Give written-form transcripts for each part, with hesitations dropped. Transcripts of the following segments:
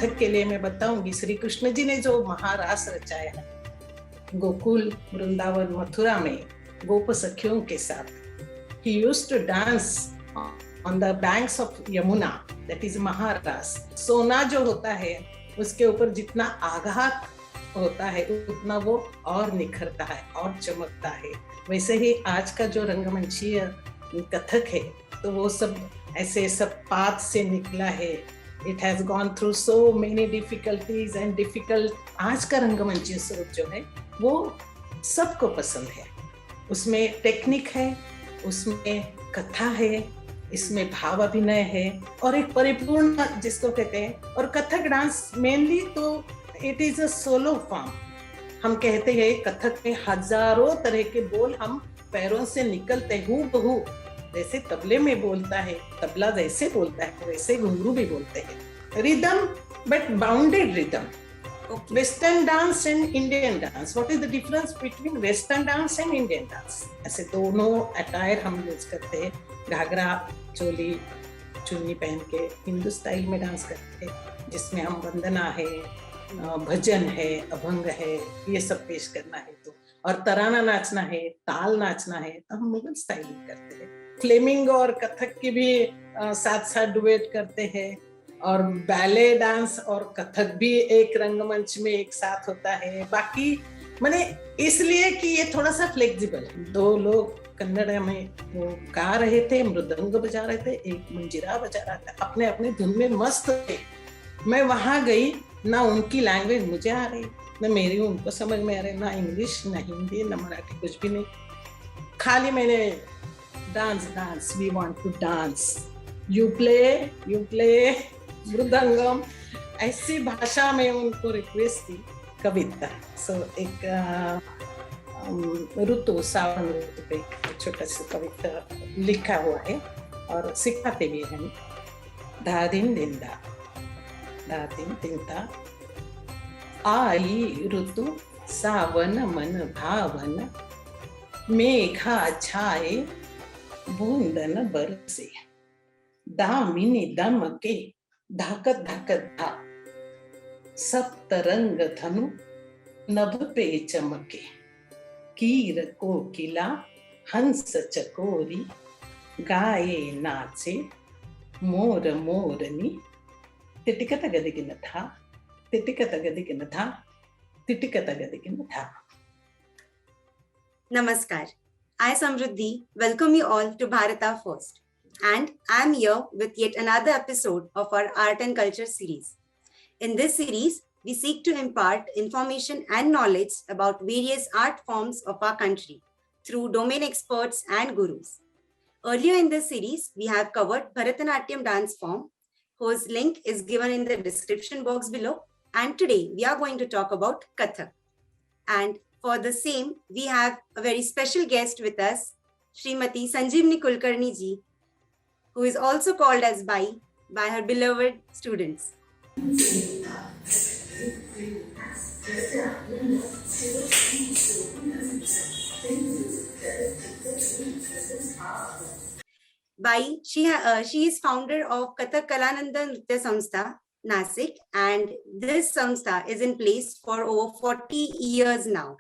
कथक के लिए मैं बताऊंगी, श्री कृष्ण जी ने जो महारास रचाया है गोकुल, वृंदावन, मथुरा में गोप सखियों के साथ, he used to dance on the banks of Yamuna, that is महारास। सोना जो होता है उसके ऊपर जितना आघात होता है उतना वो और निखरता है और चमकता है। वैसे ही आज का जो रंगमंचीय कथक है तो वो सब ऐसे सब पाथ से निकला है। It has gone through so many difficulties and difficult। आज का रंगमंचीय स्वरूप जो है वो सबको पसंद है। उसमें टेक्निक है, उसमें कथा है, इसमें भाव अभिनय है और एक परिपूर्ण जिसको कहते हैं। और कथक डांस मेनली तो it is a solo form. हम कहते हैं कथक में हजारों तरह के बोल हम पैरों से निकलते हूबहू, जैसे तबले में बोलता है, तबला जैसे बोलता है वैसे घुंघरू भी बोलते हैं। Rhythm but bounded rhythm. Western dance and Indian dance, what is the difference between western dance and Indian dance? ऐसे दोनों अटायर हम यूज करते हैं। घाघरा चोली चुन्नी पहन के हिंदू स्टाइल में डांस करते हैं, जिसमें हम वंदना है, भजन है, अभंग है, ये सब पेश करना है तो, और तराना नाचना है, ताल नाचना है तो हम मुगल स्टाइल में करते हैं। फ्लेमिंगो और कथक की भी साथ साथ डुएट करते हैं। और बैले डांस और कथक भी एक रंगमंच में एक साथ होता है। बाकी माने इसलिए कि ये थोड़ा सा फ्लेक्सिबल है। दो लोग कन्नड़ में वो गा रहे थे, मृदंग बजा रहे थे, एक मंजीरा बजा रहा था, अपने अपने धुन में मस्त थे। मैं वहां गई, ना उनकी लैंग्वेज मुझे आ रही, ना मेरी उनको समझ में आ रही, ना इंग्लिश, ना हिंदी, ना मराठी, कुछ भी नहीं। खाली मैंने dance dance, we want to dance, you play mridangam, ऐसी भाषा में उनको रिक्वेस्ट थी। कविता एक ऋतु, सावन ऋतु पे छोटा सा कविता लिखा हुआ है और सिखाते भी हैं। धादिन दिंदा आई ऋतु सावन मन भावन, मेघा छाए बूंदन बरसे, दामिनी दमके धाकत धाकत धा, सप्तरंग धनु नभ पे चमके, कीर कोकिला हंस चकोरी, गाये नाचे मोर मोरनी, तिटिकत गदिगिन था, तिटिकत गदिगिन था, तिटिकत गदिगिन था। Namaskar. I, Samruddhi, welcome you all to Bharata First. And I'm here with yet another episode of our Art and Culture series. In this series, we seek to impart information and knowledge about various art forms of our country through domain experts and gurus. Earlier in this series, we have covered Bharatanatyam dance form, whose link is given in the description box below. And today, we are going to talk about Kathak. And for the same, we have a very special guest with us, Srimati Sanjeevani Kulkarni ji, who is also called as Bai by her beloved students. Bai, she is founder of Kathak Kalananda Nritya Samstha, Nasik, and this samstha is in place for over 40 years now.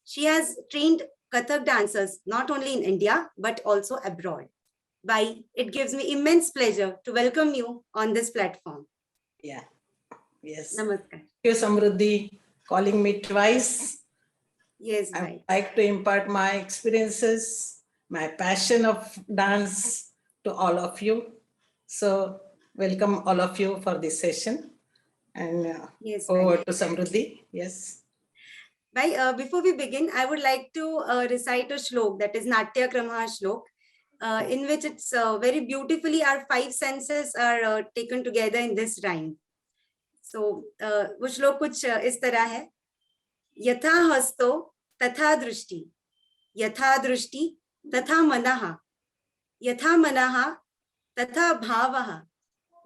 She has trained Kathak dancers not only in India but also abroad. Bai, it gives me immense pleasure to welcome you on this platform. Yeah, yes. Namaskar. Thank you, Samruddhi, calling me twice. Yes, I Bai. would like to impart my experiences, my passion of dance to all of you. So welcome all of you for this session. And yes, over Bai. to Samruddhi. Yes. Bai, before we begin, I would like to recite a shlok, that is Natya Kramaha shlok, in which it's very beautifully our five senses are taken together in this rhyme. So, वो श्लोक कुछ इस तरह है, यथा हस्तो तथा दृष्टि, यथा दृष्टि तथा मनः, यथा मनः तथा भावः,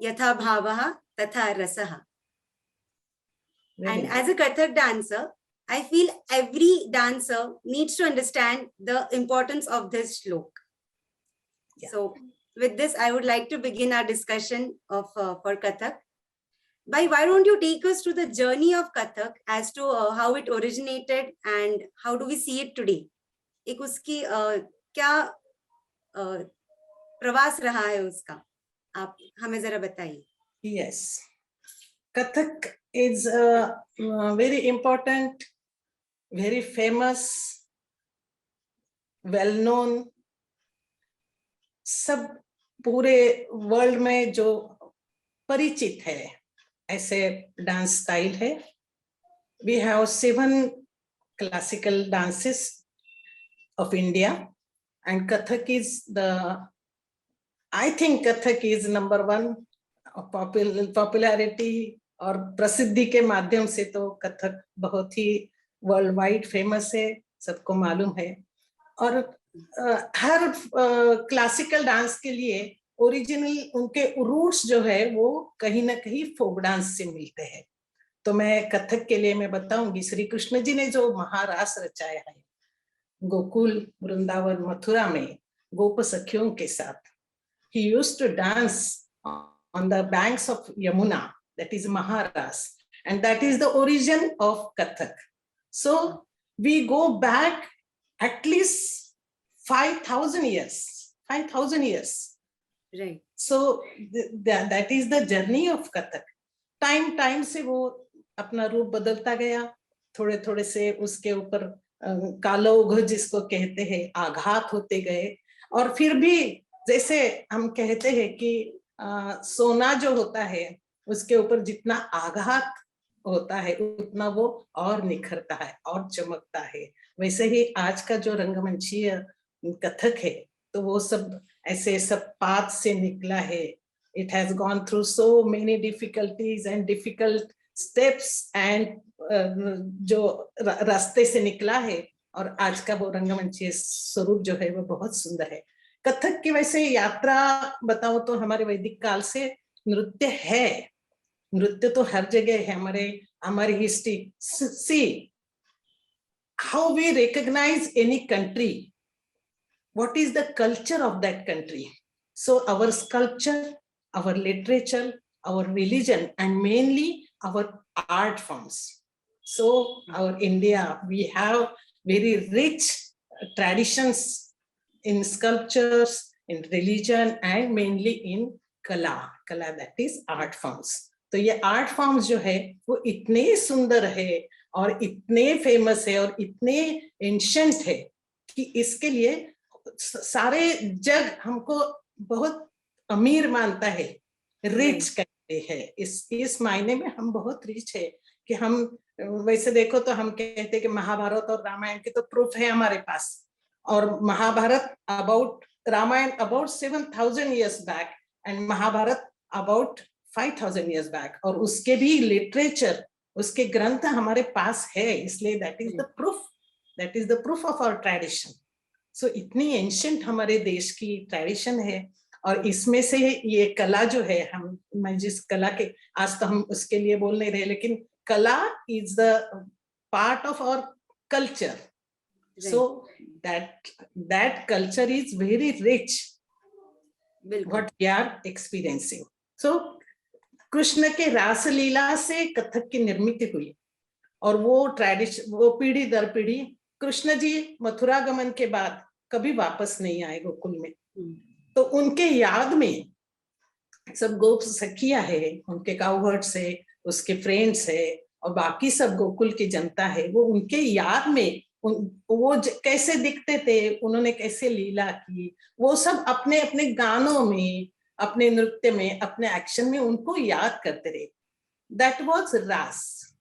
यथा भावः तथा रसः. And as a Kathak dancer, I feel every dancer needs to understand the importance of this shlok. Yeah. So with this, I would like to begin our discussion of for Kathak. why don't you take us to the journey of Kathak as to how it originated and how do we see it today? एक उसकी क्या प्रवास रहा है उसका, आप हमें जरा बताइए. Yes, Kathak is a very important, very famous, well-known, सब पूरे वर्ल्ड में जो परिचित है ऐसे डांस स्टाइल है. We have 7 classical dances of India, and Kathak is I think Kathak is number 1 of popularity और प्रसिद्धि के माध्यम से तो कथक बहुत ही वर्ल्ड वाइड फेमस है, सबको मालूम है. और हर क्लासिकल डांस के लिए ओरिजिनल उनके रूट्स जो है वो कहीं ना कहीं फोक डांस से मिलते हैं. तो मैं कथक के लिए मैं बताऊंगी, श्री कृष्ण जी ने जो महारास रचाया है गोकुल, वृंदावन, मथुरा में गोप सखियों के साथ, he used to dance on the banks of Yamuna, that is Maharas, and that is the origin of Kathak. So we go back at least 5,000 years, 5,000 years. Right. So that is the journey of Kathak. Time से वो अपना रूप बदलता गया, थोड़े थोड़े से उसके ऊपर कालोघ जिसको कहते हैं आघात होते गए. और फिर भी जैसे हम कहते हैं कि सोना जो होता है उसके ऊपर जितना आघात होता है उतना वो और निखरता है और चमकता है. वैसे ही आज का जो रंगमंचीय कथक है तो वो सब ऐसे सब पाथ से निकला है. It has gone through so many difficulties and difficult steps and जो रास्ते से निकला है और आज का वो रंगमंचीय स्वरूप जो है वो बहुत सुंदर है. कथक की वैसे यात्रा बताओ तो हमारे वैदिक काल से नृत्य है, नृत्य तो हर जगह है. हमारी history, see how we recognise any country, what is the culture of that country. So our sculpture, our literature, our religion, and mainly our art forms. So our India, we have very rich traditions in sculptures, in religion, and mainly in kala, that is art forms. तो ये art forms जो है वो इतने सुंदर है और इतने फेमस है और इतने एंशिएंट है कि इसके लिए सारे जग हमको बहुत अमीर मानता है, रिच कहते हैं. इस मायने में हम बहुत रिच है कि हम वैसे देखो तो हम कहते हैं कि महाभारत और रामायण के तो प्रूफ है हमारे पास. और Mahabharata about, Ramayana about 7,000 years back and Mahabharata about 5,000 years back. और उसके भी लिटरेचर, उसके ग्रंथ हमारे पास है, इसलिए that is the proof of our tradition. So इतनी एंशिएंट हमारे देश की ट्रेडिशन है. और इसमें से ये कला जो है, मैं जिस कला के, आज तो हम उसके लिए बोल नहीं रहे, लेकिन कला is the part of our culture. So that culture is very rich what we are experiencing. So Krishna के रासलीला से कथक की निर्मित हुई और वो ट्रेडिशन, वो पीढ़ी दर पीढ़ी. कृष्ण जी मथुरा गमन के बाद कभी वापस नहीं आए गोकुल में, तो उनके याद में सब गोप सखिया है, उनके काउहर्ड्स है, उसके फ्रेंड्स है और बाकी सब गोकुल की जनता है, वो उनके याद में वो कैसे दिखते थे, उन्होंने कैसे लीला की, वो सब अपने अपने गानों में, अपने नृत्य में, अपने एक्शन में उनको याद करते रहे. दैट वाज रास,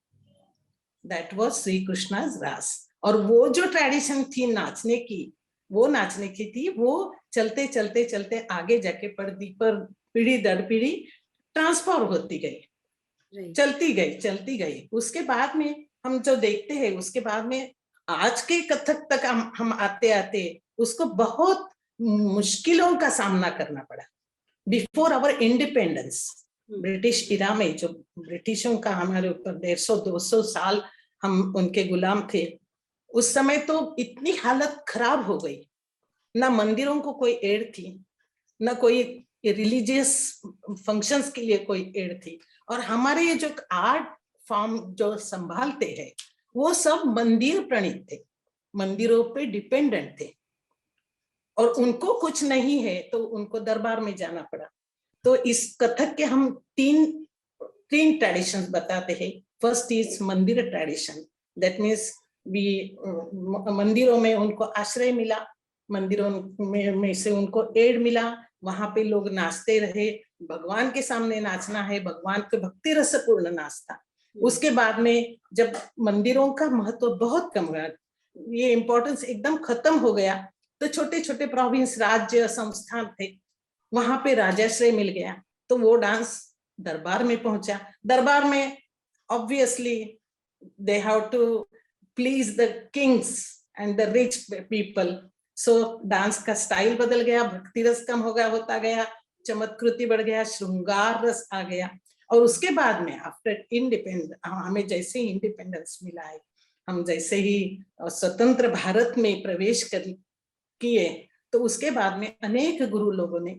दैट वाज श्री कृष्णा's रास. और वो जो ट्रेडिशन थी नाचने की, वो नाचने की थी, वो चलते चलते चलते आगे जाके पीढ़ी दर पीढ़ी ट्रांसफर होती गई, चलती गई. उसके बाद में हम जो देखते हैं, उसके बाद में आज के कथक तक हम आते आते उसको बहुत मुश्किलों का सामना करना पड़ा. बिफोर आवर इंडिपेंडेंस, ब्रिटिश इरा में, जो ब्रिटिशों का हमारे ऊपर 150-200 साल हम उनके गुलाम थे, उस समय तो इतनी हालत खराब हो गई, ना मंदिरों को कोई एड थी, ना कोई रिलीजियस फंक्शंस के लिए कोई एड थी. और हमारे ये जो आर्ट फॉर्म जो संभालते हैं वो सब मंदिर प्रणीत थे, मंदिरों पे डिपेंडेंट थे, और उनको कुछ नहीं है तो उनको दरबार में जाना पड़ा। तो इस कथक के हम तीन ट्रेडिशंस बताते हैं। फर्स्ट इज मंदिर ट्रेडिशन, दैट मीन्स मंदिरों में उनको आश्रय मिला, मंदिरों में से उनको एड मिला, वहां पे लोग नाचते रहे, भगवान के सामने नाचना है, भगवान के भक्ति रसपूर्ण नाच था। उसके बाद में जब मंदिरों का महत्व बहुत कम हुआ, ये इम्पोर्टेंस एकदम खत्म हो गया, तो छोटे छोटे प्रोविंस राज्य संस्थान थे, वहां पे राजाश्रय मिल गया, तो वो डांस दरबार में पहुंचा। दरबार में obviously they have to please the kings and the rich people, so dance का स्टाइल बदल गया, भक्ति रस कम होता गया, चमत्कृति बढ़ गया, श्रृंगार रस आ गया। और उसके बाद में आफ्टर हमें जैसे ही इंडिपेंडेंस मिला है, हम जैसे ही स्वतंत्र भारत में प्रवेश किए, तो उसके बाद में अनेक गुरु लोगों ने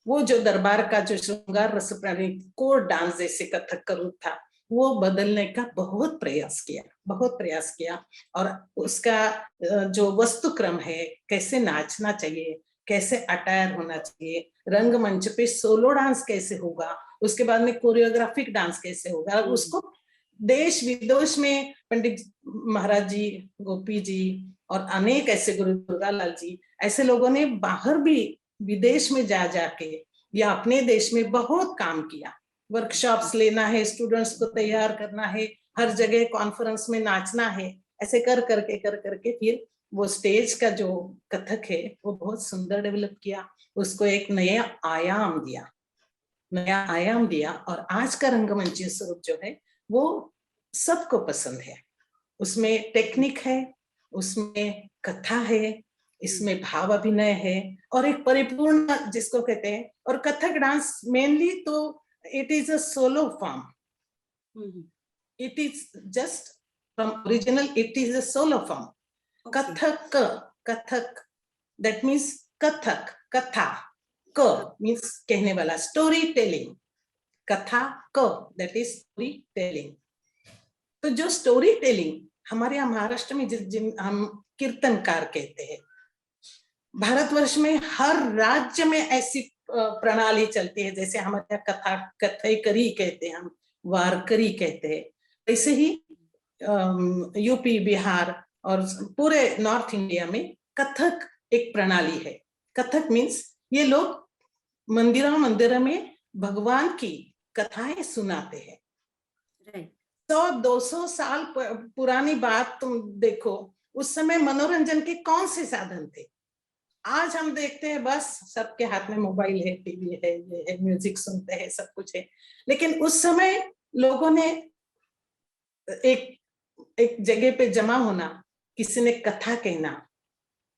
वो जो दरबार का जो श्रृंगार रस प्रणीत कोर डांस जैसे कथक का रूप था वो बदलने का बहुत प्रयास किया। और उसका जो वस्तुक्रम है, कैसे नाचना चाहिए, कैसे अटायर होना चाहिए, रंगमंच पे सोलो डांस कैसे होगा, उसके बाद में कोरियोग्राफिक डांस कैसे होगा, उसको देश विदेश में पंडित महाराज जी, गोपी जी और अनेक ऐसे गुरु दुर्गालाल जी, ऐसे लोगों ने बाहर भी विदेश में जाके या अपने देश में बहुत काम किया। वर्कशॉप्स लेना है, स्टूडेंट्स को तैयार करना है, हर जगह कॉन्फ्रेंस में नाचना है, ऐसे कर करके फिर वो स्टेज का जो कथक है वो बहुत सुंदर डेवलप किया, उसको एक नया आयाम दिया। और आज का रंगमंच स्वरूप जो है वो सबको पसंद है। उसमें टेक्निक है, उसमें कथा है, इसमें भाव अभिनय है, और एक परिपूर्ण जिसको कहते हैं। और कथक डांस मेनली तो it is a solo form. It is just from original, it is a solo form. Okay. Kathak, that means kathak, katha, ka means कहने वाला, storytelling, katha ka, that is storytelling. तो जो storytelling हमारे यहाँ महाराष्ट्र में जिन हम कीर्तनकार कहते हैं, भारतवर्ष में हर राज्य में ऐसी प्रणाली चलती है, जैसे हमारे यहाँ कथकरी कहते हैं, हम वारकरी कहते हैं, ऐसे ही यूपी, बिहार और पूरे नॉर्थ इंडिया में कथक एक प्रणाली है। कथक मीन्स ये लोग मंदिरों में भगवान की कथाएं सुनाते हैं। 100-200 साल पुरानी बात तुम देखो, उस समय मनोरंजन के कौन से साधन थे? आज हम देखते हैं बस सबके हाथ में मोबाइल है, टीवी है, ये है, म्यूजिक सुनते हैं, सब कुछ है। लेकिन उस समय लोगों ने एक जगह पे जमा होना, किसी ने कथा कहना,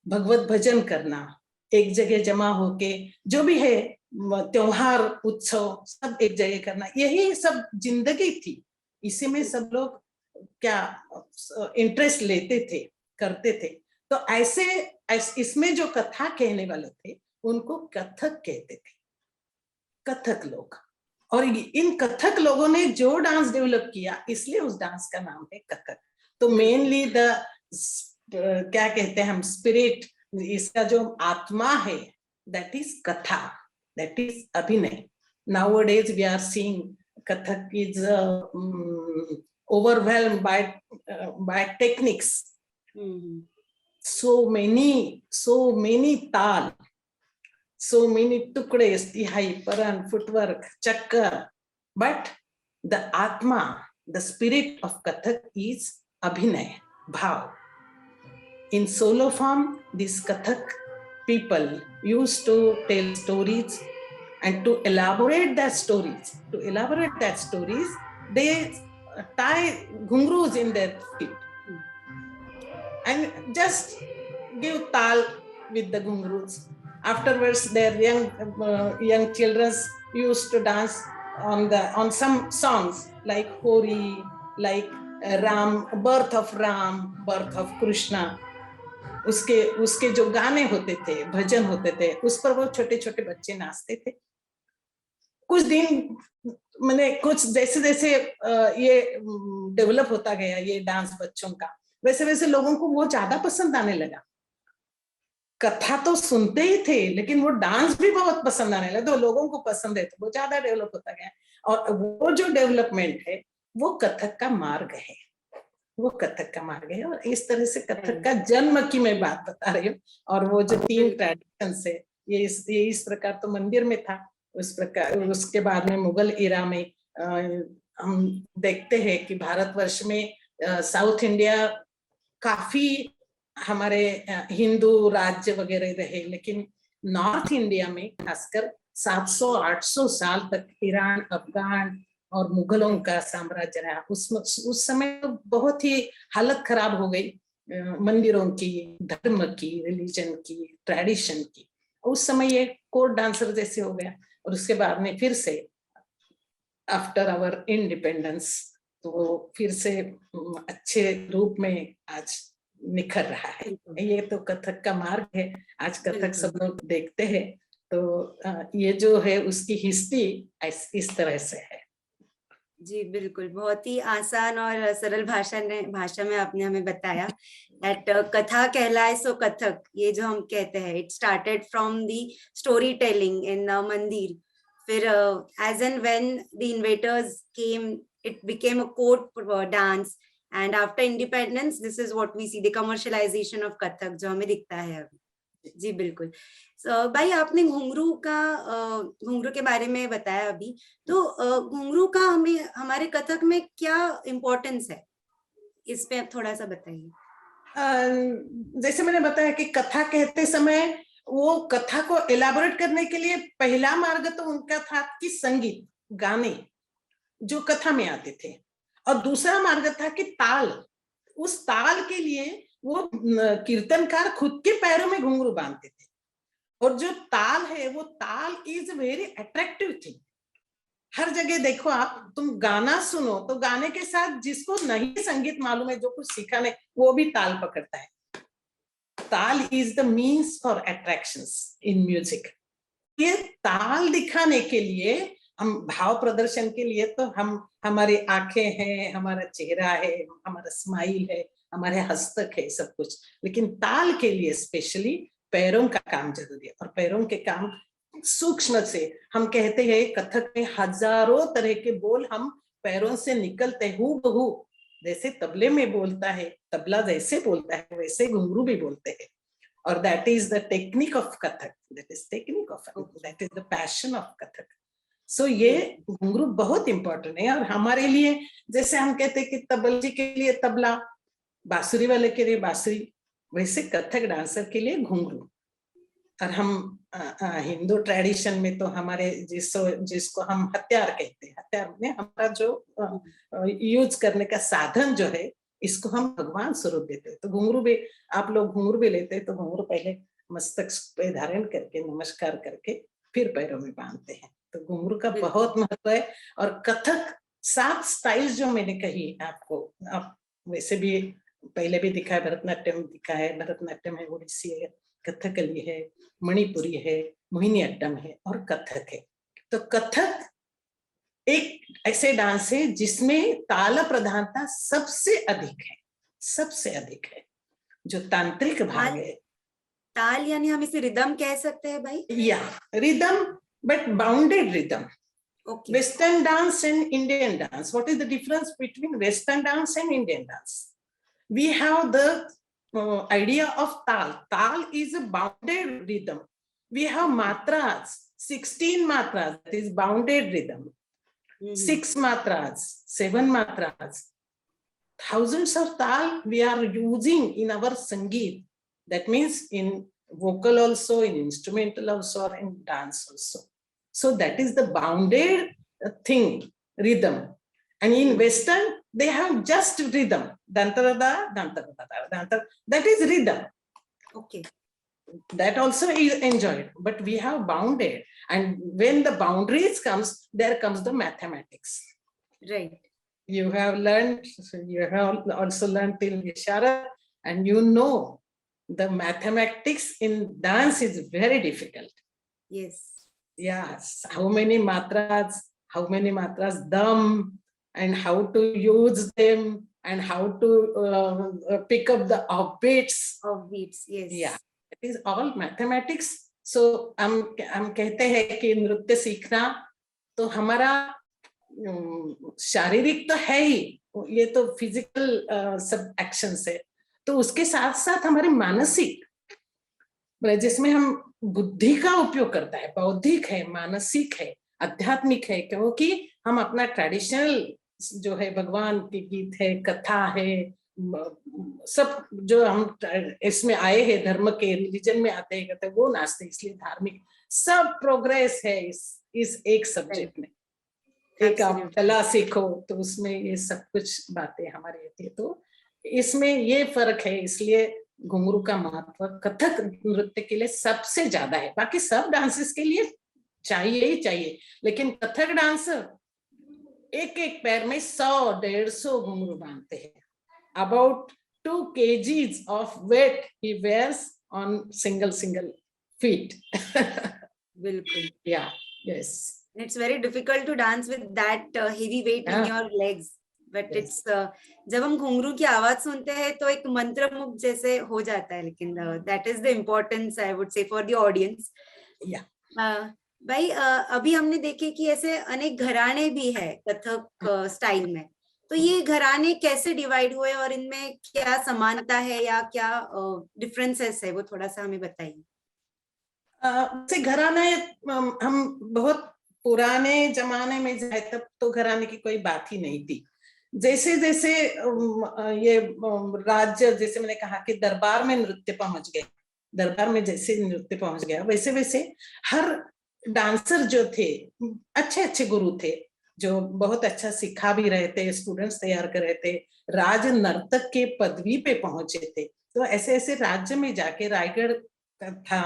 भगवत भजन करना, एक जगह जमा होके जो भी है त्योहार उत्सव सब एक जगह करना, यही सब जिंदगी थी। इसी में सब लोग क्या इंटरेस्ट लेते थे, करते थे। तो ऐसे इसमें जो कथा कहने वाले थे उनको कथक कहते थे, कथक लोग। और इन कथक लोगों ने जो डांस डेवलप किया, इसलिए उस डांस का नाम है कथक। तो मेनली क्या कहते हैं हम, स्पिरिट, इसका जो आत्मा है, दैट इज कथा, दैट इज अभिनय। Nowadays we are seeing Kathak is overwhelmed by techniques. So many ताल, so many tukdes, tihai, paran, footwork, chakkar. But the atma, the spirit of Kathak is abhinay, bhav. In solo form, these Kathak people used to tell stories, and to elaborate that stories, they tie ghungroos in their feet and just give tal with the ghungroos. Afterwards, their young children used to dance on some songs like Hori, like Ram, birth of Krishna. उसके जो गाने होते थे, भजन होते थे, उस पर वो छोटे छोटे बच्चे नाचते थे। कुछ दिन मैंने कुछ जैसे जैसे ये डेवलप होता गया ये डांस बच्चों का, वैसे वैसे लोगों को वो ज्यादा पसंद आने लगा। कथा तो सुनते ही थे लेकिन वो डांस भी बहुत पसंद आने लगा, तो लोगों को पसंद है तो वो ज्यादा डेवलप होता गया। और वो जो डेवलपमेंट है वो कथक का मार्ग है, वो कथक का मार्ग है। और इस तरह से कथक का जन्म की मैं बात बता रही हूँ। और वो जो 3 ट्रेडिशन है, ये इस प्रकार तो मंदिर में था, उस प्रकार उसके बाद में मुगल इरा में हम देखते हैं कि भारतवर्ष में साउथ इंडिया काफी हमारे हिंदू राज्य वगैरह रहे, लेकिन नॉर्थ इंडिया में खासकर 700-800 साल तक ईरान, अफगान और मुगलों का साम्राज्य रहा। उस समय तो बहुत ही हालत खराब हो गई मंदिरों की, धर्म की, रिलीजन की, ट्रेडिशन की। उस समय ये कोर्ट डांसर जैसे हो गया। और उसके बाद में फिर से आफ्टर आवर इंडिपेंडेंस तो वो फिर से अच्छे रूप में आज निखर रहा है। ये तो कथक का मार्ग है। आज कथक सब लोग देखते हैं, तो ये जो है उसकी हिस्ट्री इस तरह से है। जी बिल्कुल, बहुत ही आसान और सरल भाषा में आपने हमें बताया दैट कथा कहलाए सो कथक, ये जो हम कहते हैं, it started from the story telling in mandir. फिर as and when the invaders came, it became a court dance, and after independence this is what we see, the commercialisation of Kathak जो हमें दिखता है अभी। जी बिल्कुल। भाई आपने घुंघरू के बारे में बताया अभी, तो घुंघरू का हमारे कथक में क्या इम्पोर्टेंस है, इस पे आप थोड़ा सा बताइए। जैसे मैंने बताया कि कथा कहते समय वो कथा को एलाबोरेट करने के लिए पहला मार्ग तो उनका था कि संगीत, गाने जो कथा में आते थे, और दूसरा मार्ग था कि ताल। उस ताल के लिए वो कीर्तनकार खुद के पैरों में घुंघरू बांधते थे। और जो ताल है वो ताल इज वेरी अट्रैक्टिव थिंग। हर जगह देखो आप, तुम गाना सुनो तो गाने के साथ जिसको नहीं संगीत मालूम है, जो कुछ सीखा नहीं, वो भी ताल पकड़ता है। ताल is the means for attractions in music. ये ताल दिखाने के लिए, हम भाव प्रदर्शन के लिए तो हमारी आंखें हैं, हमारा चेहरा है, हमारा स्माइल है, हमारे हस्तक है, सब कुछ। लेकिन ताल के लिए स्पेशली पैरों का काम जरूरी है। और पैरों के काम सूक्ष्म से, हम कहते हैं कथक में हजारों तरह के बोल हम पैरों से निकलते हैं, हूबहू जैसे तबले में बोलता है, तबला जैसे बोलता है वैसे घुंघरू भी बोलते हैं। और that is the technique of Kathak. That is technique of that is the passion of Kathak. So ये घुंघरू बहुत इम्पोर्टेंट है। और हमारे लिए जैसे हम कहते हैं कि तबलजी के लिए तबला, बांसुरी वाले के लिए बांसुरी, वैसे कथक डांसर के लिए घुंघरू। और हम हिंदू ट्रेडिशन में तो हमारे जिसको हम हथियार कहते हैं, हथियार में हमारा जो यूज करने का साधन जो है, इसको हम भगवान स्वरूप देते हैं। तो घुंघरू भी, आप लोग घुंघरू भी लेते हैं तो घुंघरू पहले मस्तक पे धारण करके नमस्कार करके फिर पैरों में बांधते हैं। तो घुंघरू का बहुत महत्व है। और कथक 7 स्टाइल्स जो मैंने कही आपको, आप वैसे भी पहले भी दिखा है, भरतनाट्यम दिखा है, भरतनाट्यम है, ओडिसी है, कथकली है, मणिपुरी है, मोहिनी अट्टम है और कथक है। तो कथक एक ऐसे डांस है जिसमें ताल प्रधानता सबसे अधिक है, सबसे अधिक है। जो तांत्रिक भाग है, ताल यानी हम इसे रिदम कह सकते हैं भाई? या rhythm, but bounded rhythm. Okay. Western dance and Indian dance. What is the difference between Western dance and Indian dance? We have the idea of tal. Tal is a bounded rhythm. We have matras, 16 matras, that is bounded rhythm. 6 matras, 7 matras. Thousands of tal we are using in our sangeet. That means in vocal also, in instrumental also, or in dance also. So that is the bounded thing, rhythm. And in Western, they have just rhythm. Dantarada, dantarada, dantar. That is rhythm. Okay. That also is enjoyed. But we have bounded. And when the boundaries comes, there comes the mathematics. Right. You have also learned till Ishara, and you know the mathematics in dance is very difficult. Yes. Yes, how many matras, how many matras dum, and how to use them, and how to pick up the offbeats. Offbeats, yes. Yeah, it is all mathematics. So हम कहते हैं कि नृत्य सीखना तो हमारा शारीरिक तो है ही, ये तो फिजिकल सब एक्शंस है, तो उसके साथ साथ हमारे मानसिक, जिसमें हम बुद्धि का उपयोग करता है, बौद्धिक है, मानसिक है, आध्यात्मिक है, क्योंकि हम अपना ट्रेडिशनल जो है, भगवान के गीत है, कथा है, सब जो हम इसमें आए हैं, धर्म के रिलीजन में आते हैं, कहते हैं वो नाचते, इसलिए धार्मिक सब प्रोग्रेस है इस एक सब्जेक्ट में। एक आप कला सीखो तो उसमें ये सब कुछ बातें हमारे आती है, तो इसमें ये फर्क है, इसलिए घुंघरू का महत्व कथक नृत्य के लिए सबसे ज्यादा है। बाकी सब डांसेस के लिए चाहिए ही चाहिए, लेकिन कथक डांसर एक एक पैर में 100-150 घुंघरू बांधते हैं। About 2 kgs of weight he wears on single feet. बिल्कुल। Yeah, yes. It's very difficult to dance with that heavy weight in your legs. But Yes. it's जब हम घुंघरू की आवाज सुनते हैं तो एक मंत्रमुग्ध जैसे हो जाता है, लेकिन that is the importance I would say for the audience. Yeah. भाई अभी हमने देखे कि ऐसे अनेक घराने भी है कथक स्टाइल में, तो ये घराने कैसे डिवाइड हुए और इनमें क्या समानता है या क्या डिफरेंसेस है, वो थोड़ा सा हमें बताइए। से घराने हम बहुत पुराने जमाने में जाए तब तो घराने की कोई बात ही नहीं थी। जैसे जैसे ये राज्य, जैसे मैंने कहा कि दरबार में नृत्य पहुंच गए, दरबार में जैसे नृत्य पहुंच गया वैसे वैसे हर डांसर जो थे अच्छे अच्छे गुरु थे, जो बहुत अच्छा सिखा भी रहे थे, स्टूडेंट्स तैयार कर रहे थे, राज नर्तक के पदवी पे पहुंचे थे। तो ऐसे ऐसे राज्य में जाके रायगढ़ था,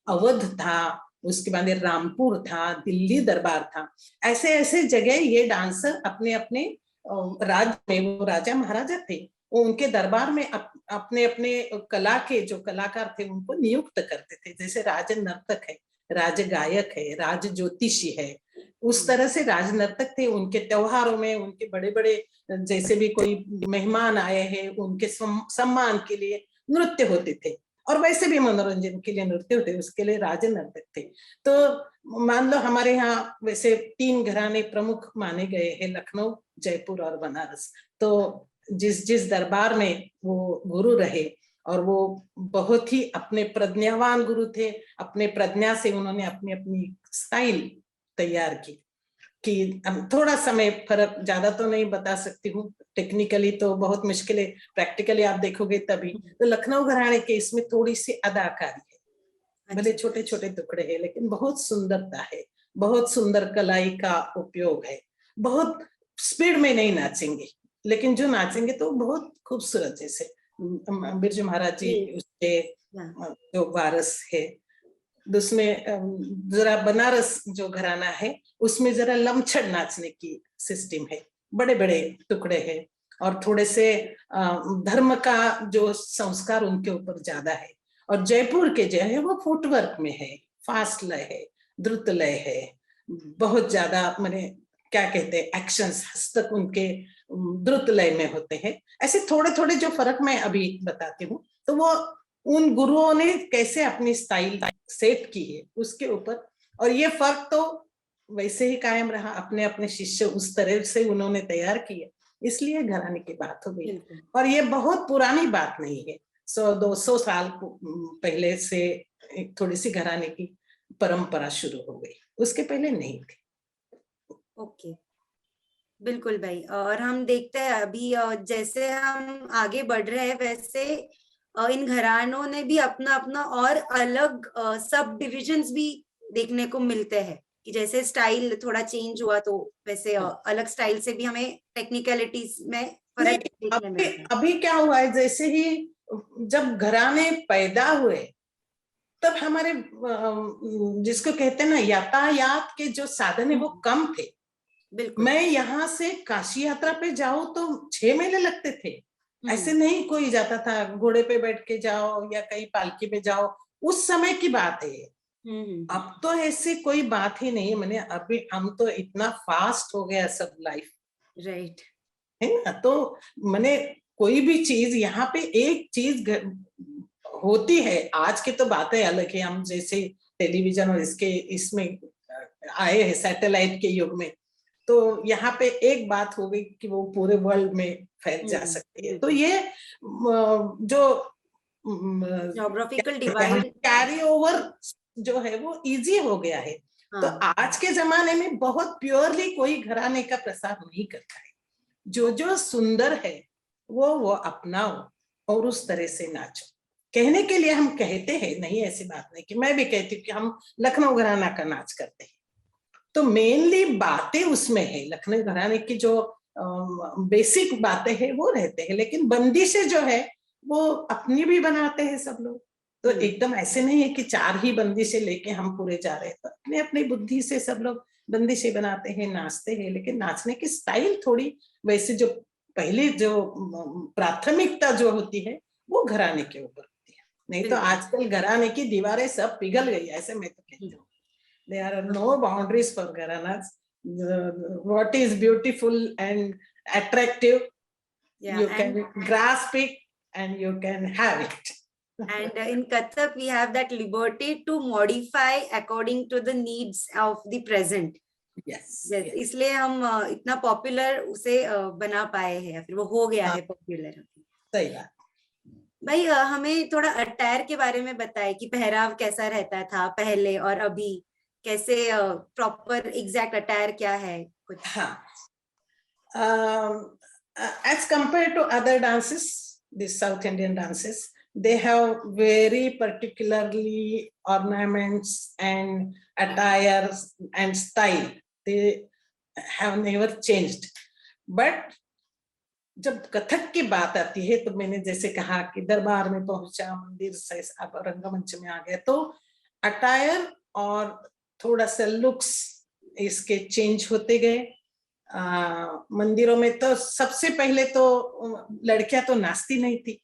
अवध था, उसके बाद रामपुर था, दिल्ली दरबार था, ऐसे ऐसे जगह ये डांसर अपने अपने राज्य में, वो राजा महाराजा थे, वो उनके दरबार में अपने अपने कला के जो कलाकार थे उनको नियुक्त करते थे। जैसे राज नर्तक है, राज गायक है, राज ज्योतिषी है, उस तरह से राज नर्तक थे। उनके त्योहारों में उनके बड़े बड़े जैसे भी कोई मेहमान आए हैं उनके सम्मान के लिए नृत्य होते थे, और वैसे भी मनोरंजन के लिए नृत्य होते, उसके लिए राज नर्तक थे। तो मान लो हमारे यहाँ वैसे 3 घराने प्रमुख माने गए हैं, लखनऊ, जयपुर और बनारस। तो जिस जिस दरबार में वो गुरु रहे, और वो बहुत ही अपने प्रज्ञावान गुरु थे, अपने प्रज्ञा से उन्होंने अपनी अपनी स्टाइल तैयार की। कि थोड़ा समय फर्क, ज्यादा तो नहीं बता सकती हूँ, टेक्निकली तो बहुत मुश्किल है, प्रैक्टिकली आप देखोगे तभी। तो लखनऊ घराने के इसमें थोड़ी सी अदाकारी है, भले छोटे छोटे टुकड़े हैं लेकिन बहुत सुंदरता है, बहुत सुंदर कलाई का उपयोग है। बहुत स्पीड में नहीं नाचेंगे, लेकिन जो नाचेंगे तो बहुत खूबसूरत, जैसे बिरजू महाराज जी उसके जो वारस है। उसमें जरा बनारस जो घराना है उसमें जरा लमछड़ नाचने की सिस्टम है, बड़े बड़े टुकड़े हैं, और थोड़े से धर्म का जो संस्कार उनके ऊपर ज्यादा है। और जयपुर के जो है वो फुटवर्क में है, फास्ट लय है, द्रुत लय है, बहुत ज्यादा मैंने क्या कहते हैं एक्शंस, हस्तक उनके द्रुत लय में होते हैं। ऐसे थोड़े थोड़े जो फर्क मैं अभी बताती हूँ, तो वो उन गुरुओं ने कैसे अपनी स्टाइल सेट की है उसके ऊपर, और ये फर्क तो वैसे ही कायम रहा, अपने अपने शिष्य उस तरह से उन्होंने तैयार किए, इसलिए घराने की बात हो गई। और ये बहुत पुरानी बात नहीं है, 100-200 साल पहले से एक थोड़ी सी घराने की परंपरा शुरू हो गई, उसके पहले नहीं थी। ओके, बिल्कुल भाई। और हम देखते हैं अभी जैसे हम आगे बढ़ रहे हैं वैसे इन घरानों ने भी अपना अपना और अलग सब डिविजन्स भी देखने को मिलते हैं, कि जैसे स्टाइल थोड़ा चेंज हुआ तो वैसे अलग स्टाइल से भी हमें टेक्निकलिटीज में फर्क देखने मिलता है। अभी क्या हुआ है, जैसे ही जब घराने पैदा हुए तब हमारे जिसको कहते हैं ना यातायात के जो साधन है वो कम थे। मैं यहाँ से काशी यात्रा पे जाऊं तो 6 महीने लगते थे, ऐसे नहीं कोई जाता था, घोड़े पे बैठ के जाओ या कहीं पालकी पे जाओ, उस समय की बात है। अब तो ऐसी कोई बात ही नहीं है। मैंने अभी हम तो इतना फास्ट हो गया सब लाइफ, राइट, है ना। तो मैंने कोई भी चीज यहाँ पे एक चीज होती है। आज की तो बातें अलग है, हम जैसे टेलीविजन और इसके इसमें आए हैं सैटेलाइट के युग में, तो यहाँ पे एक बात हो गई कि वो पूरे वर्ल्ड में फैल जा सकती है। तो ये जो ज्योग्राफिकल डिवाइड कैरी ओवर जो है वो इजी हो गया है। तो आज के जमाने में बहुत प्योरली कोई घराने का प्रसार नहीं करता है। जो जो सुंदर है वो अपनाओ और उस तरह से नाचो। कहने के लिए हम कहते हैं, नहीं ऐसी बात नहीं कि मैं भी कहती हूँ कि हम लखनऊ घराना का नाच करते हैं, तो मेनली बातें उसमें है। लखनऊ घराने की जो बेसिक बातें हैं वो रहते हैं, लेकिन बंदिशें जो है वो अपनी भी बनाते हैं सब लोग। तो एकदम ऐसे नहीं है कि 4 ही बंदिशें लेके हम पूरे जा रहे हैं। तो अपने अपनी बुद्धि से सब लोग बंदिशें बनाते हैं, नाचते हैं, लेकिन नाचने की स्टाइल थोड़ी वैसे जो पहले जो प्राथमिकता जो होती है वो घराने के ऊपर होती है। नहीं तो आजकल घराने की दीवारें सब पिघल गई, ऐसे मैं तो कहती हूँ। There are no boundaries for Gharanas. What is beautiful and attractive, you can grasp it and you can have it. And in Kathak, we have that liberty to modify according to the needs of the present. Yes. इसलिए हम इतना popular उसे बना पाए हैं, फिर वो हो गया है पॉपुलर। सही बात। भाई हमें थोड़ा अटायर के बारे में बताए कि पहराव कैसा रहता था पहले और अभी, कैसे प्रॉपर एग्जैक्ट अटायर क्या है कुछ। हाँ, as compared to other dances, the South Indian dances, they have very particularly ornaments and attires and style. They have never changed. But जब कथक की बात आती है तो मैंने जैसे कहा कि दरबार में पहुंचा, मंदिर से अब रंगमंच में आ गए, तो अटायर और थोड़ा सा लुक्स इसके चेंज होते गए। मंदिरों में तो सबसे पहले तो लड़कियां तो नाचती नहीं थी।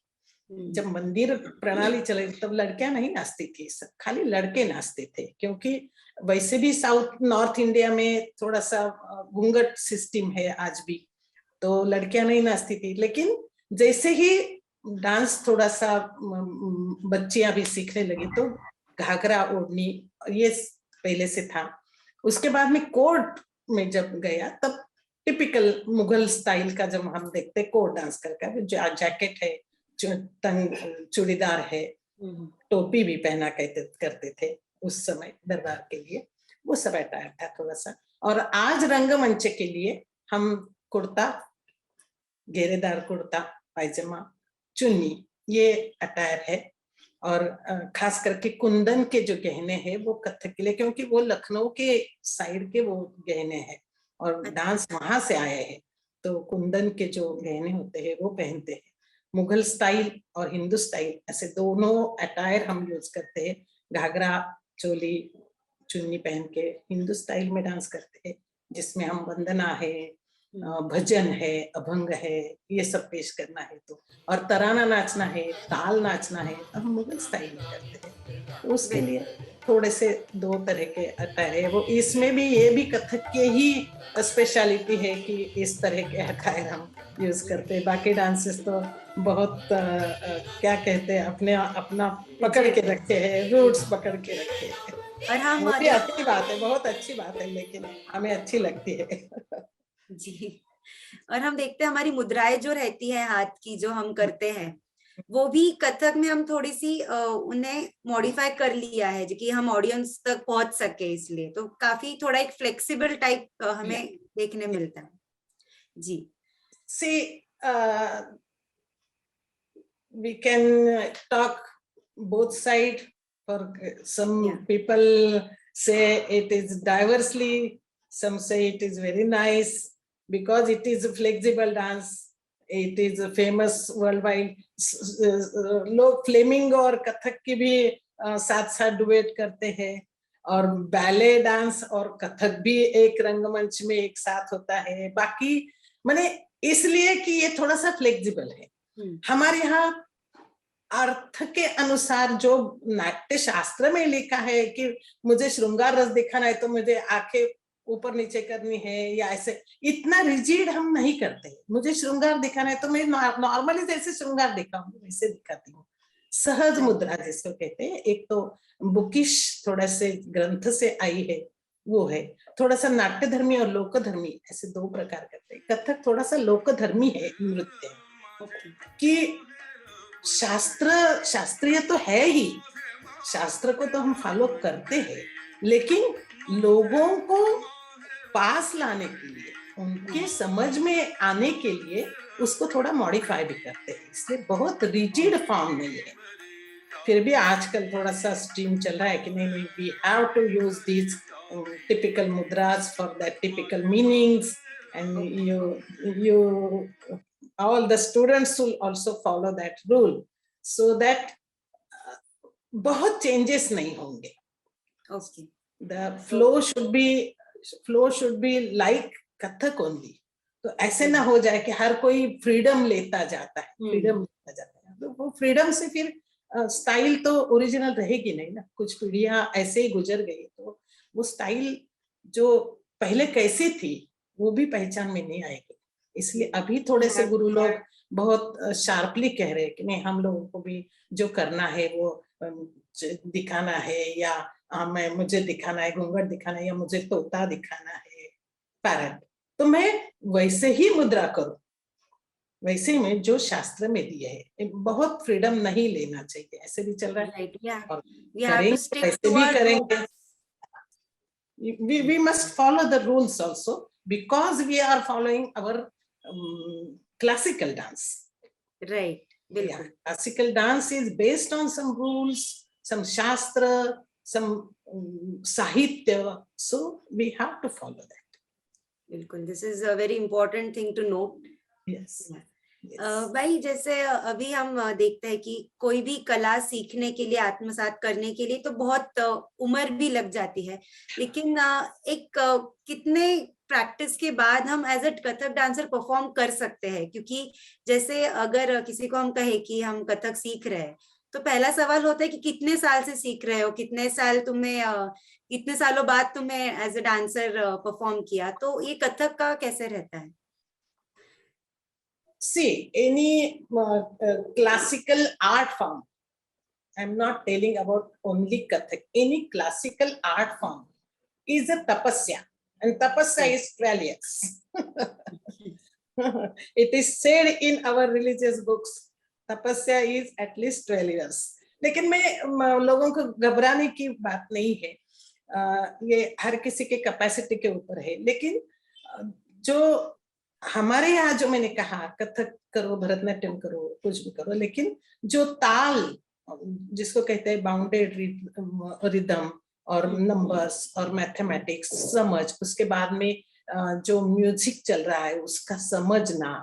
जब मंदिर प्रणाली चले तब लड़कियां नहीं नाचती थी, सब खाली लड़के नाचते थे, क्योंकि वैसे भी साउथ नॉर्थ इंडिया में थोड़ा सा घूंघट सिस्टम है आज भी, तो लड़कियां नहीं नाचती थी। लेकिन जैसे ही डांस थोड़ा सा बच्चियां भी सीखने लगी तो घाघरा ओढ़नी ये पहले से था। उसके बाद में कोर्ट में जब गया तब टिपिकल मुगल स्टाइल का जब हम देखते कोर्ट डांस करके, जैकेट है, चूड़ीदार है, टोपी भी पहना करते थे उस समय दरबार के लिए, वो सब अटायर था थोड़ा सा। और आज रंगमंच के लिए हम कुर्ता, घेरेदार कुर्ता पायजामा, चुन्नी, ये अटायर है। और खास करके कुंदन के जो गहने हैं वो कथक के लिए, क्योंकि वो लखनऊ के साइड के वो गहने हैं और डांस वहां से आए हैं, तो कुंदन के जो गहने होते हैं वो पहनते हैं। मुगल स्टाइल और हिंदू स्टाइल ऐसे दोनों अटायर हम यूज करते हैं। घाघरा चोली चुन्नी पहन के हिंदू स्टाइल में डांस करते हैं, जिसमें हम वंदना है, भजन है, अभंग है, ये सब पेश करना है। तो और तराना नाचना है, ताल नाचना है, तो हम मुगल स्टाइल में करते हैं। तो उसके लिए थोड़े से 2 तरह के अटायर है वो। इसमें भी ये भी कथक के ही स्पेशलिटी है कि इस तरह के अटायर हम यूज करते हैं। बाकी डांसेस तो बहुत क्या कहते हैं, अपना पकड़ के रखे हैं, रूट्स पकड़ के रखे हैं। और हम अच्छी बात है, बहुत अच्छी बात है, लेकिन हमें अच्छी लगती है जी। और हम देखते हैं हमारी मुद्राएं जो रहती है हाथ की, जो हम करते हैं, वो भी कथक में हम थोड़ी सी उन्हें मॉडिफाई कर लिया है कि हम ऑडियंस तक पहुंच सके, इसलिए तो काफी थोड़ा एक फ्लेक्सिबल टाइप हमें देखने मिलता है। जी। See, we can talk both side. For some people say it is diversely, some say it is very nice because it is a flexible dance. It is a famous worldwide. लोग Fleming और कथक की भी साथ साथ duet करते हैं, और ballet dance और कथक भी एक रंगमंच में एक साथ होता है। बाकी माने इसलिए कि ये थोड़ा सा फ्लेक्सिबल है। हमारे यहाँ अर्थ के अनुसार जो नाट्य शास्त्र में लिखा है कि मुझे श्रृंगार रस दिखाना है तो मुझे आंखें ऊपर नीचे करनी है या ऐसे, इतना रिजिड हम नहीं करते। मुझे श्रृंगार दिखाना है तो मैं नॉर्मली जैसे श्रृंगार दिखाऊंगी वैसे दिखाती हूँ। सहज मुद्रा जिसको कहते हैं, एक तो बुकिश थोड़ा से ग्रंथ से आई है वो है, थोड़ा सा नाट्य धर्मी और लोक धर्मी, ऐसे दो प्रकार करते हैं। कथक थोड़ा सा लोक धर्मी है नृत्य कि शास्त्रीय तो है ही, शास्त्र को तो हम फॉलो करते हैं, लेकिन लोगों को पास लाने के लिए, उनके समझ में आने के लिए उसको थोड़ा मॉडिफाई भी करते हैं, इसलिए बहुत रिजिड फॉर्म नहीं है। फिर भी आजकल थोड़ा सा स्ट्रीम चल रहा है कि नहीं, we have to use these typical mudras for that typical meanings, and you all the students will also follow that rule, so that बहुत चेंजेस नहीं होंगे। Okay. The flow should be like Kathak only। तो ऐसे ना हो जाए कि हर कोई फ्रीडम लेता जाता है, तो वो फ्रीडम से फिर स्टाइल तो ओरिजिनल रहेगी नहीं ना। कुछ पीढ़ियां ऐसे ही गुजर गई तो वो स्टाइल जो पहले कैसी थी वो भी पहचान में नहीं आएगी। इसलिए अभी थोड़े से गुरु लोग बहुत शार्पली कह रहे हैं कि नहीं, हम लोगों को भी जो करना है वो दिखाना है, या मुझे दिखाना है घूंघट दिखाना है, या मुझे तोता दिखाना है, पैरट, तो मैं वैसे ही मुद्रा करूं, वैसे ही मैं जो शास्त्र में दिए है। बहुत फ्रीडम नहीं लेना चाहिए, ऐसे भी चल रहा है और करेंगे वैसे भी करेंगे। We must follow the rules also, because we are following our classical dance. Right. Yeah, classical dance is based on some rules, some shastra, some sahitya, so we have to follow that. बिल्कुल, this is a very important thing to know. Yes. भाई, जैसे अभी हम देखते हैं कि कोई भी कला सीखने के लिए, आत्मसात करने के लिए तो बहुत उम्र भी लग जाती है, लेकिन एक कितने प्रैक्टिस के बाद हम as a Kathak dancer perform कर सकते हैं? क्योंकि जैसे अगर किसी को हम कहे कि हम कथक सीख रहे हैं, तो पहला सवाल होता है कि कितने साल से सीख रहे हो, कितने सालों बाद तुमने एज अ डांसर परफॉर्म किया, तो ये कथक का कैसे रहता है? See, any classical art form, I'm not telling about only Kathak, any classical art form is a tapasya, and tapasya is 12 years. It is said in our religious books, tapasya is at least 12 years. लेकिन मैं लोगों को घबराने की बात नहीं है, ये हर किसी के कैपेसिटी के ऊपर है। लेकिन जो हमारे यहाँ, जो मैंने कहा, कथक करो, भरतनाट्यम करो, कुछ भी करो, लेकिन जो ताल जिसको कहते हैं बाउंडेड रिदम और नंबर्स और मैथमेटिक्स समझ, उसके बाद में जो म्यूजिक चल रहा है उसका समझना,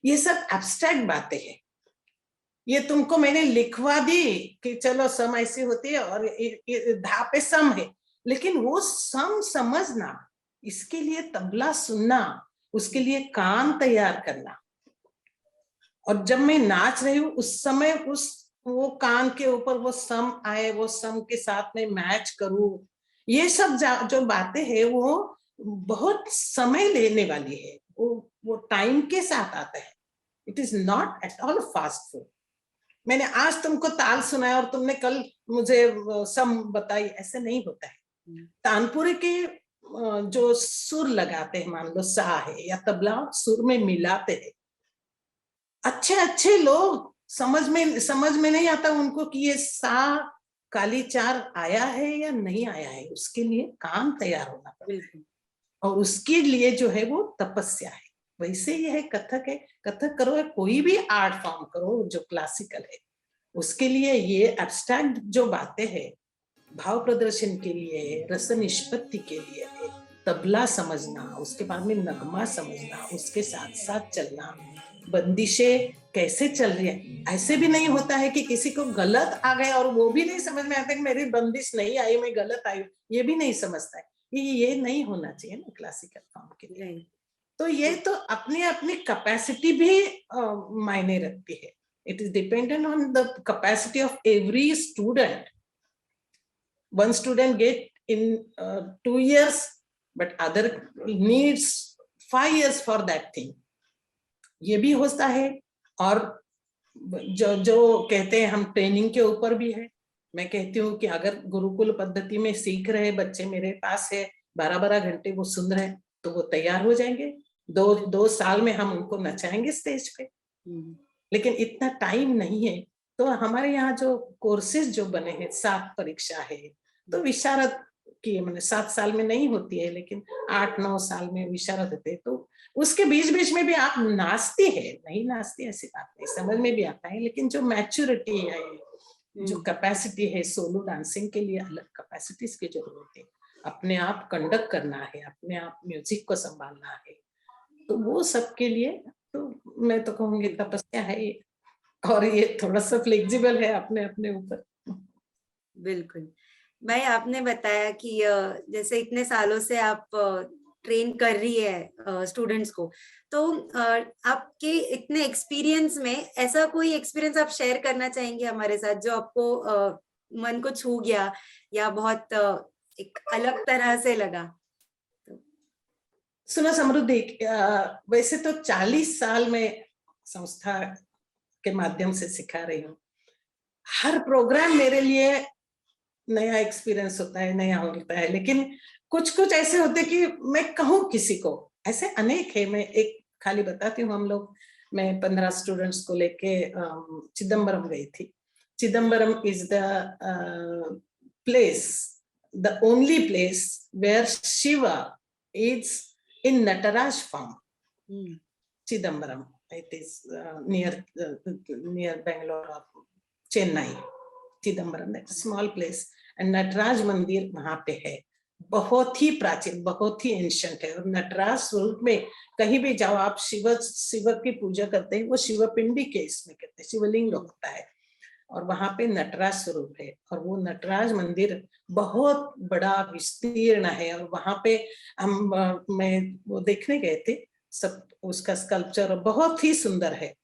ये सब एब्स्ट्रैक्ट बातें हैं। ये तुमको मैंने लिखवा दी कि चलो सम ऐसी होती है और धा पे सम है, लेकिन वो सम समझना, इसके लिए तबला सुनना, उसके लिए कान तैयार करना, और जब मैं नाच रही हूँ उस समय वो कान के ऊपर वो सम आए, वो सम के साथ में मैच करूं, ये सब जो बातें हैं वो बहुत समय लेने वाली है, वो टाइम के साथ आता है। It is not at all fast food. मैंने आज तुमको ताल सुनाया और तुमने कल मुझे सम बताई, ऐसे नहीं होता है। तानपुरे के जो सुर लगाते हैं, मान लो सा है या तबला, सुर में मिलाते हैं। अच्छे लोग समझ में नहीं आता उनको कि ये सा काली चार आया है या नहीं आया है, उसके लिए काम तैयार होना पड़ता है, और उसके लिए जो है वो तपस्या है। वैसे ही है कथक है, कथक करो या कोई भी आर्ट फॉर्म करो जो क्लासिकल है, उसके लिए ये एब्स्ट्रैक्ट जो बातें हैं, भाव प्रदर्शन के लिए, रस निष्पत्ति के लिए, तबला समझना, उसके बाद में नगमा समझना, उसके साथ साथ चलना, बंदिशें कैसे चल रही है। ऐसे भी नहीं होता है कि किसी को गलत आ गया और वो भी नहीं समझ में आता कि मेरी बंदिश नहीं आई, मैं गलत आई, ये भी नहीं समझता है। ये नहीं होना चाहिए ना क्लासिकल फॉर्म के लिए। तो ये तो अपनी अपनी कैपेसिटी भी मायने रखती है। It is dependent on the capacity of every student. One student get in 2 years, but other needs 5 years for that thing. ये भी होता है। और जो कहते हैं हम ट्रेनिंग के ऊपर भी है। मैं कहती हूँ कि अगर गुरुकुल पद्धति में सीख रहे बच्चे मेरे पास है, 12-12 घंटे वो सुन रहे हैं, तो वो तैयार हो जाएंगे। 2 साल में हम उनको नचाएंगे स्टेज पे। लेकिन इतना टाइम नहीं है। तो हमारे यहाँ जो कोर्सेज जो बने हैं, 7 परीक्षा है, तो विशारद की मैंने 7 साल में नहीं होती है, लेकिन 8-9 साल में विशारद होते हैं। तो उसके बीच बीच में भी आप नाचती है, नहीं नाचती ऐसी बात नहीं, समझ में भी आता है। लेकिन जो मैच्योरिटी है, जो कैपेसिटी है, सोलो डांसिंग के लिए अलग कैपेसिटीज की जरूरत है। अपने आप कंडक्ट करना है, अपने आप म्यूजिक को संभालना है, तो वो सबके लिए तो मैं तो कहूँगी तपस्या है ये। और ये थोड़ा सा फ्लेक्सिबल है अपने अपने ऊपर। बिल्कुल। भाई आपने बताया कि जैसे इतने सालों से आप ट्रेन कर रही है स्टूडेंट्स को, तो आपके इतने एक्सपीरियंस में ऐसा कोई एक्सपीरियंस आप शेयर करना चाहेंगे हमारे साथ जो आपको मन को छू गया या बहुत एक अलग तरह से लगा? सुनो समृद्धि, वैसे तो 40 साल में संस्था के माध्यम से सिखा रही हूँ। हर प्रोग्राम मेरे लिए नया एक्सपीरियंस होता है, नया होता है। लेकिन कुछ कुछ ऐसे होते कि मैं कहूँ किसी को, ऐसे अनेक है। मैं एक खाली बताती हूँ। हम लोग, मैं 15 स्टूडेंट्स को लेके चिदम्बरम गई थी। Chidambaram is the place, the only place where Shiva is in Nataraj farm. Chidambaram, it is near Bangalore or Chennai. Chidambaram, that's a small place, and Nataraj मंदिर वहां पे है। बहुत ही प्राचीन, बहुत ही एंशिएंट है। और नटराज स्वरूप में कहीं भी जाओ आप, शिव की पूजा करते हैं, वो शिव पिंडी के इसमें कहते हैं, शिवलिंग होता है, और वहां पे नटराज स्वरूप है। और वो नटराज मंदिर बहुत बड़ा विस्तीर्ण है। और वहां पे मैं वो देखने गए थे, सब उसका स्कल्पचर बहुत ही सुंदर है।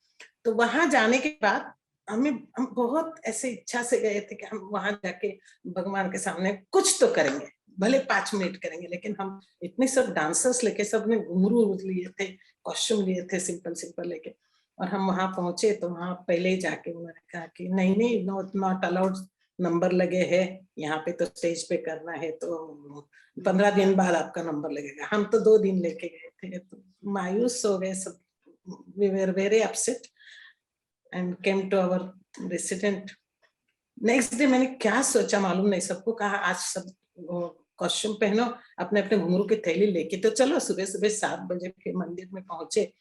तो वहां जाने के बाद हम बहुत ऐसे इच्छा से गए थे कि हम वहां जाके भगवान के सामने कुछ तो करेंगे, भले 5 मिनट करेंगे। लेकिन हम इतने सब डांसर्स लेके, सबने घुंघरू लिए थे, कॉस्ट्यूम लिए थे, सिंपल लेके, और हम वहां पहुंचे। तो वहां पहले ही जाके उन्होंने कहा कि नहीं, नॉट अलाउड, नंबर लगे हैं यहाँ पे, तो स्टेज पे करना है, तो 15 दिन बाद आपका नंबर लगेगा। हम तो 2 दिन लेके गए थे, तो मायूस हो गए सब। We were very upset and came to our resident. Next day मैंने क्या सोचा मालूम नहीं, सबको कहा आज सब कॉस्ट्यूम पहनो, अपने अपने घुंघरू की थैली लेके, तो चलो सुबह 7 बजे के मंदिर में पहुंचे।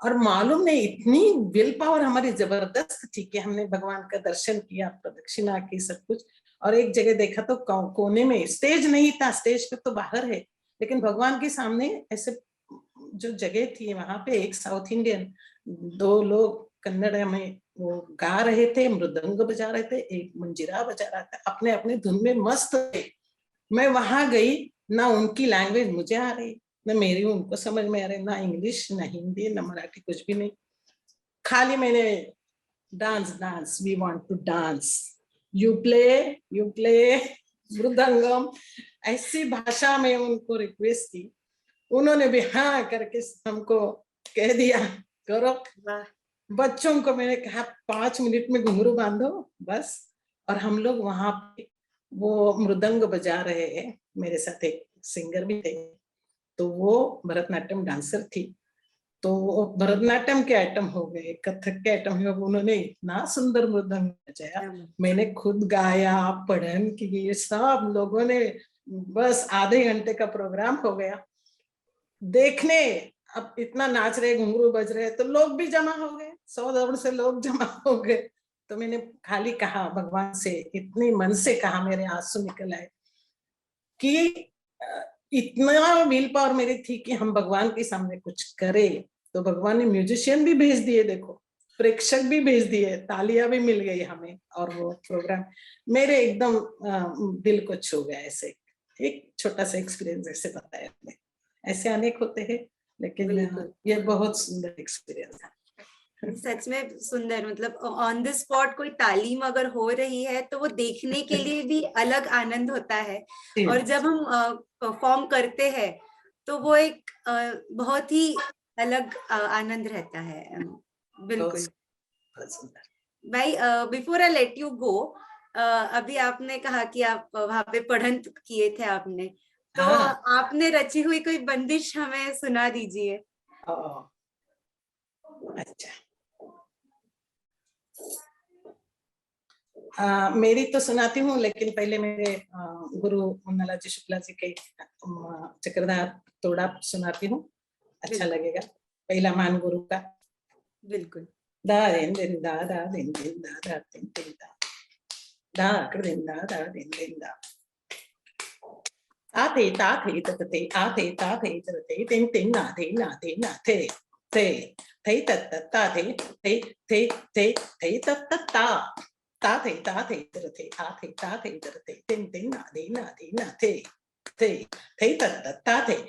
और मालूम नहीं, इतनी विल पावर हमारी जबरदस्त थी कि हमने भगवान का दर्शन किया, प्रदक्षिणा की, सब कुछ। और एक जगह देखा तो कोने में स्टेज नहीं था, स्टेज पे तो बाहर है, लेकिन भगवान के सामने ऐसे जो जगह थी, वहां पे एक साउथ इंडियन, 2 लोग कन्नड़ में वो गा रहे थे, मृदंग बजा रहे थे, एक मंजीरा बजा रहा था, अपने अपने धुन में मस्त थे। मैं वहां गई, ना उनकी लैंग्वेज मुझे आ रही, ना मेरी उनको समझ में आ रही, ना इंग्लिश, ना हिंदी, ना मराठी, कुछ भी नहीं। खाली मैंने dance, we want to dance, you play mridangam, ऐसी भाषा में उनको रिक्वेस्ट की। उन्होंने भी हाँ करके हमको कह दिया करो। बच्चों को मैंने कहा 5 मिनट में घुंघरू बांधो बस। और हम लोग वहां पे वो मृदंग बजा रहे हैं, मेरे साथ एक सिंगर भी थे, तो वो भरतनाट्यम डांसर थी। तो भरतनाट्यम के आइटम हो गए, कथक के आइटम हो गए। उन्होंने इतना सुंदर मृदंग बजाया, मैंने खुद गाया, पढ़न की, सब लोगों ने, बस आधे घंटे का प्रोग्राम हो गया। देखने अब इतना नाच रहे, घुंघरू बज रहे, तो लोग भी जमा हो गए, 100 से लोग जमा हो गए। तो मैंने खाली कहा भगवान से, इतने मन से कहा, मेरे आंसू निकल आए कि इतना विल पावर मेरी थी कि हम भगवान के सामने कुछ करें। तो भगवान ने म्यूजिशियन भी भेज दिए, देखो, प्रेक्षक भी भेज दिए, तालियां भी मिल गई हमें, और वो प्रोग्राम मेरे एकदम दिल को छू गया। ऐसे एक छोटा सा एक्सपीरियंस ऐसे बताया मैंने। ऐसे अनेक होते हैं, लेकिन ये बहुत सुंदर एक्सपीरियंस है। सच में सुंदर, मतलब ऑन द स्पॉट कोई तालीम अगर हो रही है तो वो देखने के लिए भी अलग आनंद होता है, और जब हम परफॉर्म करते हैं तो वो एक बहुत ही अलग आनंद रहता है। बिल्कुल भाई, before I let you go, अभी आपने कहा कि आप वहां पे पढ़न किए थे आपने, तो आपने रची हुई कोई बंदिश हमें सुना दीजिए। अच्छा, मेरी तो सुनाती हूँ, लेकिन पहले मेरे गुरु मुन्नालाल शुक्ला जी के चक्रधार तोड़ा सुनाती हूँ, अच्छा लगेगा। पहला मान गुरु का। बिल्कुल। दा दिन दिन दा दा दिन दिन दा दा दिन दिन दा दा कर दिन दा दा दिन दिन दा आ थे ता थे तत थे आ थे ता थे तत थे तिन तिन ना थे थे थे तत तत ता थे तत तत ता थे तत थे आ थे ता थे तत थे तिन तिन ना थे तत तत ता थे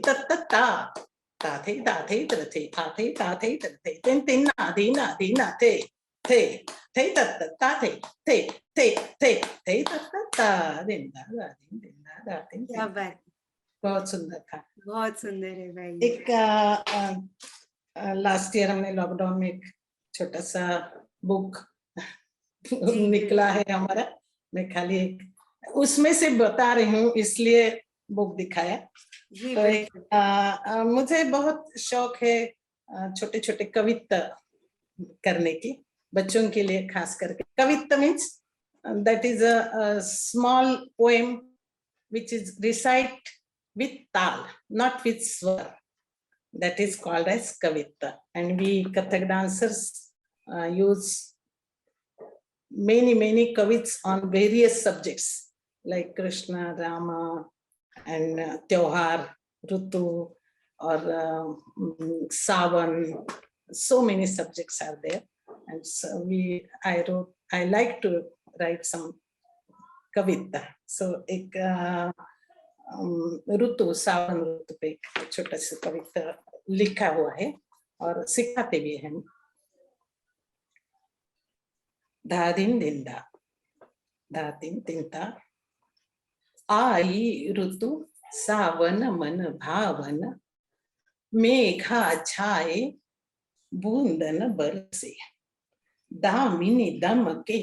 तत तत ता थे तत थे आ थे ता थे तत थे तिन तिन ना थे तत तत ता थे तत तत ता दिन दा दिन क्या बात, बहुत सुंदर था, बहुत सुंदर है भाई। एक लास्ट ईयर हमने लॉकडाउन में एक छोटा सा बुक निकला है हमारा, मैं खाली एक उसमें से बता रही हूँ, इसलिए बुक दिखाया। तो एक मुझे बहुत शौक है छोटे छोटे कविता करने की, बच्चों के लिए खास करके। कविता means that is a small poem which is recite with tal, not with swar. That is called as kavita, and we Kathak dancers use many kavits on various subjects like Krishna, Rama, and Tyohar, Rutu, or Savan. So many subjects are there, and so I like to write some कविता। सो एक ऋतु, सावन ऋतु पे एक छोटा सा कविता लिखा हुआ है और सिखाते भी हैं। धा दिन दिन दा धा दिन दिन दा आई ऋतु सावन मन भावन, मेघा छाए बूंदन बरसे, दामिनी दमके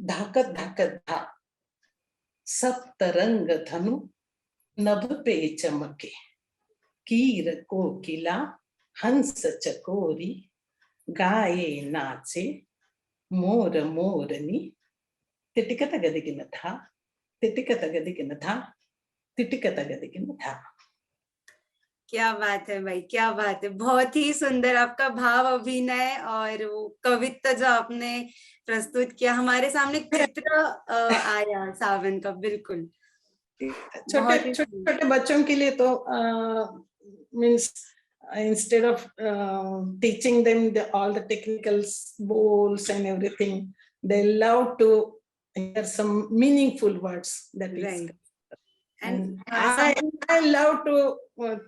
धाकत धाकत धा, सप्तरंग धनु नभ पे चमके, कीर कोकिला हंस चकोरी, गाये नाचे मोर मोरनी, तिटिकत गदिगिन था तिटिकत गदिगिन था तिटिकत गदिगिन था। क्या बात है भाई, क्या बात है, बहुत ही सुंदर आपका भाव अभिनय और वो कविता जो आपने प्रस्तुत किया, हमारे सामने चित्र आया सावन का। बिल्कुल छोटे छोटे बच्चों के लिए तो means instead of teaching them all the technical bowls and everything, they love to hear some meaningful words. That is right. And I love to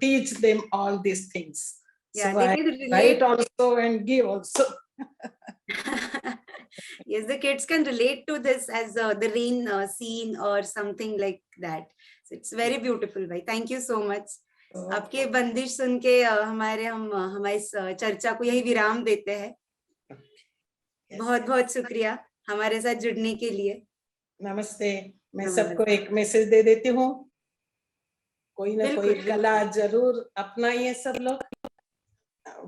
teach them all these things. Yeah, so I write also and give also. Yes, the kids can relate to this as the rain scene or something like that. So it's very beautiful, bhai. Thank you so much. आपके बंदिश सुन के हमारी चर्चा को यही विराम देते हैं। बहुत बहुत शुक्रिया हमारे साथ जुड़ने के लिए। नमस्ते। मैं सबको एक मैसेज दे देती हूँ, कोई ना कोई कला जरूर अपनाइए सब लोग।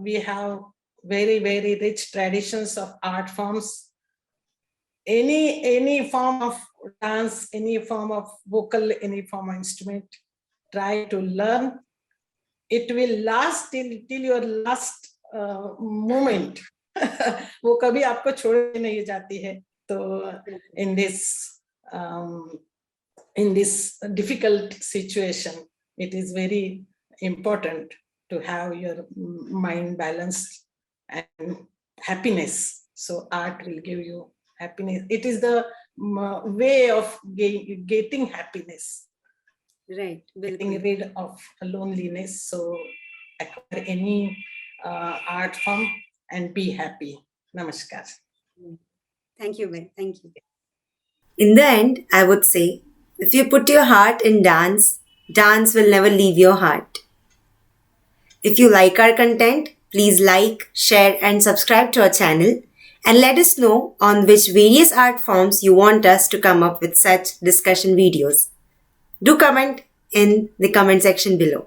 We have very rich traditions of art forms. Any form of dance, any form of vocal, any form of instrument, try to learn. It will last till your last moment. वो कभी आपको छोड़ नहीं जाती है। तो in this difficult situation, it is very important to have your mind balanced and happiness. So art will give you happiness. It is the way of getting happiness. Right. Getting rid of loneliness. So acquire any art form and be happy. Namaskar. Thank you, Ben. Thank you. In the end, I would say, if you put your heart in dance, dance will never leave your heart. If you like our content, please like, share, and subscribe to our channel, and let us know on which various art forms you want us to come up with such discussion videos. Do comment in the comment section below.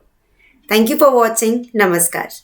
Thank you for watching. Namaskar.